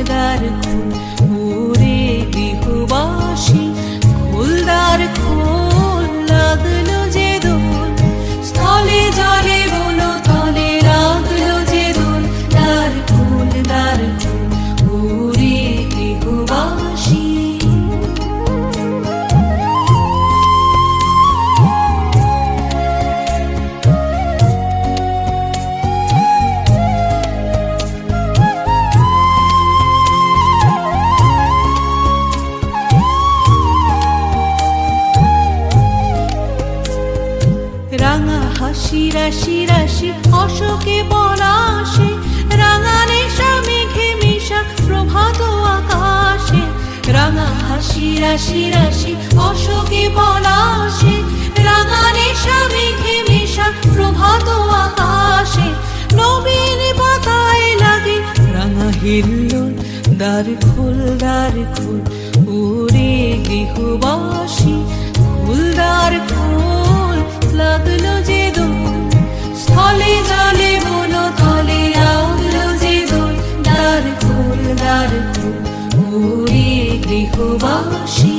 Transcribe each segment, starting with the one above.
দ্বার খোল ওরে গৃহবাসী, খোল দ্বার খোল, লাগলো যে দোল, স্থলে জলে বলো তলে লাগলো যে দোল। দ্বার খোল ওরে গৃহবাসী। রাঙা হাসি রাশি রাশি অশোকে পলাশে, রাঙা নেশা মেঘে মেশা প্রভাত আকাশে। রাঙা হাসি রাশি রাশি অশোকে পলাশে, রাঙা নেশা মেঘে মেশা প্রভাত আকাশে। নবীন পাতায় লাগে রাঙা হিল্লোল, দ্বার খোল ওরে গৃহবাসী, খোল দ্বার খোল, লাগলো যে দোল, স্থলে জলে বলো তলে লাগলো যে দোল। দ্বার খোল ওরে গৃহবাসী।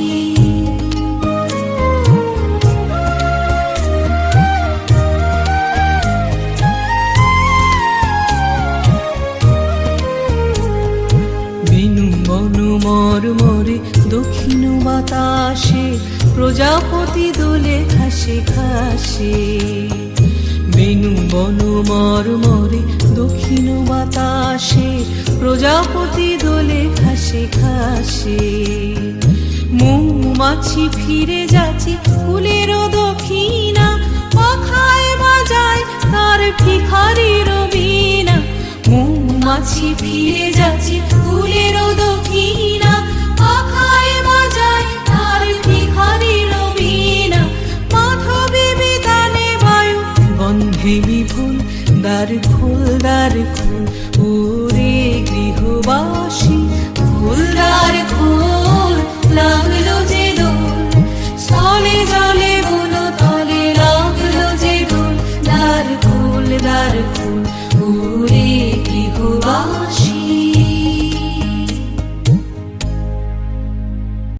বেনু বনু মরমরে দক্ষিণ বাতাসে, প্রজাপতি দোলে ঘাসে ঘাসে। বেনু বনু মরমরে দক্ষিণ বাতাসে, প্রজাপতি দোলে ঘাসে ঘাসে। মৌমাছি ফিরে যাচ্ছে ফুলের দক্ষিণা, পাখায় বাজায় তার ভিখারির বীণা। মৌমাছি ফিরে যাচ্ছে